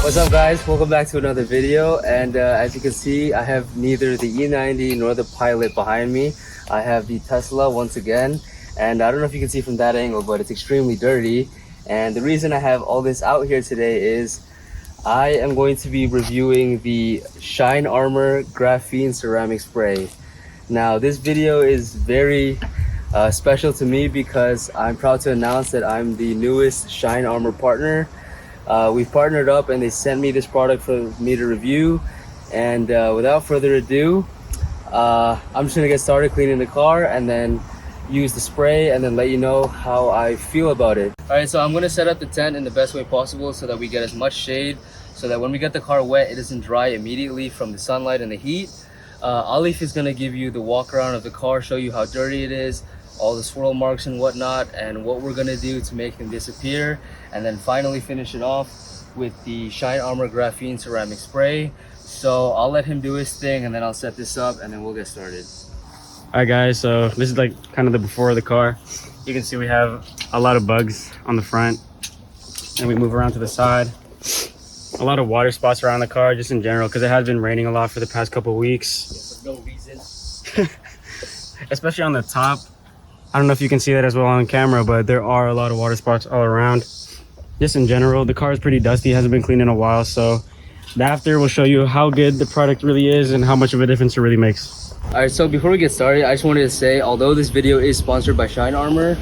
What's up guys, welcome back to another video. And as you can see, I have neither the E90 nor the Pilot behind me. I have the Tesla once again, and I don't know if you can see from that angle, but it's extremely dirty. And the reason I have all this out here today is I am going to be reviewing the Shine Armor Graphene Ceramic Spray. Now this video is very special to me because I'm proud to announce that I'm the newest Shine Armor partner. We've partnered up and they sent me this product for me to review, and without further ado, I'm just gonna get started cleaning the car and then use the spray and then let you know how I feel about it. Alright, so I'm gonna set up the tent in the best way possible so that we get as much shade, so that when we get the car wet it doesn't dry immediately from the sunlight and the heat. Alif is gonna give you the walk around of the car, show you how dirty it is, all the swirl marks and whatnot, and what we're gonna do to make them disappear, and then finally finish it off with the Shine Armor Graphene Ceramic Spray. So I'll let him do his thing and then I'll set this up and then we'll get started. All right guys, so this is like kind of the before of the car. You can see we have a lot of bugs on the front, and we move around to the side. A lot of water spots around the car just in general because it has been raining a lot for the past couple of weeks. For no reason. Especially on the top. I don't know if you can see that as well on camera, but there are a lot of water spots all around. Just in general, the car is pretty dusty, hasn't been cleaned in a while, so the after will show you how good the product really is and how much of a difference it really makes. Alright, so before we get started, I just wanted to say, although this video is sponsored by Shine Armor,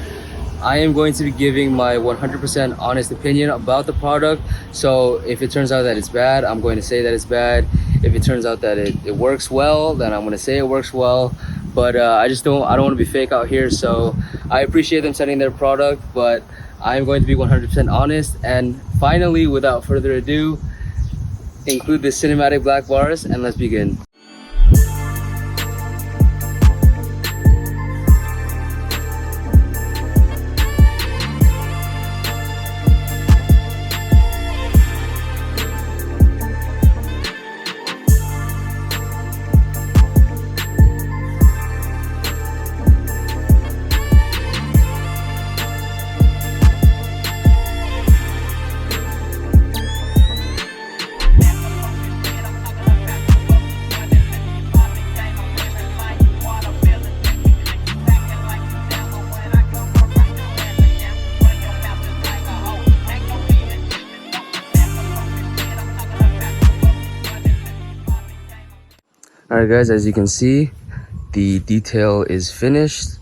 I am going to be giving my 100% honest opinion about the product. So if it turns out that it's bad, I'm going to say that it's bad. If it turns out that it works well, then I'm going to say it works well. But I don't want to be fake out here. So I appreciate them sending their product, but I'm going to be 100% honest. And finally, without further ado, include the cinematic black bars and let's begin. Alright guys, as you can see, the detail is finished.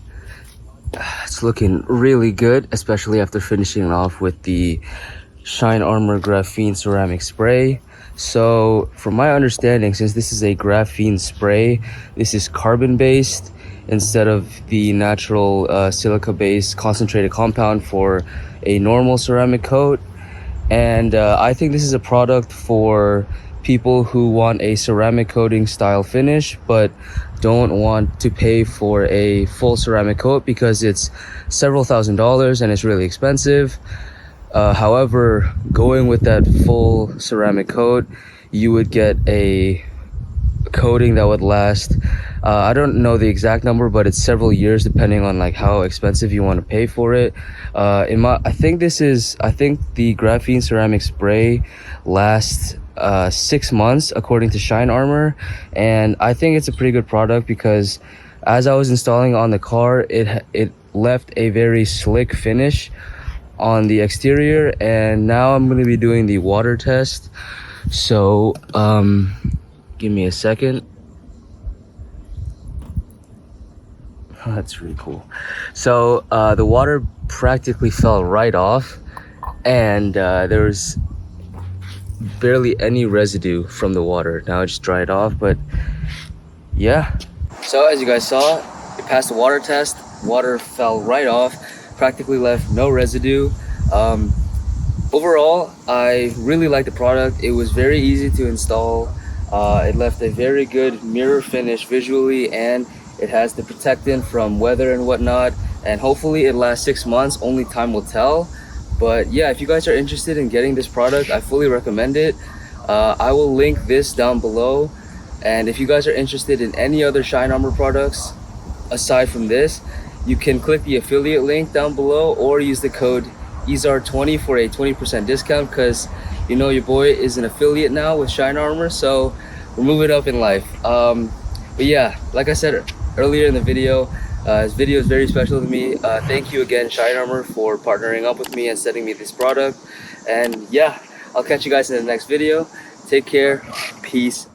It's looking really good, especially after finishing it off with the Shine Armor Graphene Ceramic Spray. So from my understanding, since this is a graphene spray, this is carbon based instead of the natural silica based concentrated compound for a normal ceramic coat. And I think this is a product for people who want a ceramic coating style finish but don't want to pay for a full ceramic coat because it's several $1,000s and it's really expensive. However, going with that full ceramic coat, you would get a coating that would last, I don't know the exact number, but it's several years depending on like how expensive you want to pay for it. I think the graphene ceramic spray lasts 6 months according to Shine Armor, and I think it's a pretty good product because as I was installing on the car, it left a very slick finish on the exterior. And now I'm going to be doing the water test, so give me a second. Oh, that's really cool. So the water practically fell right off, and there was barely any residue from the water. Now I just dry it off, but yeah. So as you guys saw, it passed the water test. Water fell right off, practically left no residue. Overall, I really like the product. It was very easy to install. It left a very good mirror finish visually, and it has the protectant from weather and whatnot, and hopefully it lasts 6 months. Only time will tell. But yeah, if you guys are interested in getting this product, I fully recommend it. I will link this down below, and if you guys are interested in any other Shine Armor products aside from this, you can click the affiliate link down below or use the code EZAR20 for a 20% discount, because you know your boy is an affiliate now with Shine Armor, so we're moving up in life. But yeah, like I said earlier in the video, this video is very special to me. Thank you again, Shine Armor, for partnering up with me and sending me this product. And yeah, I'll catch you guys in the next video. Take care. Peace.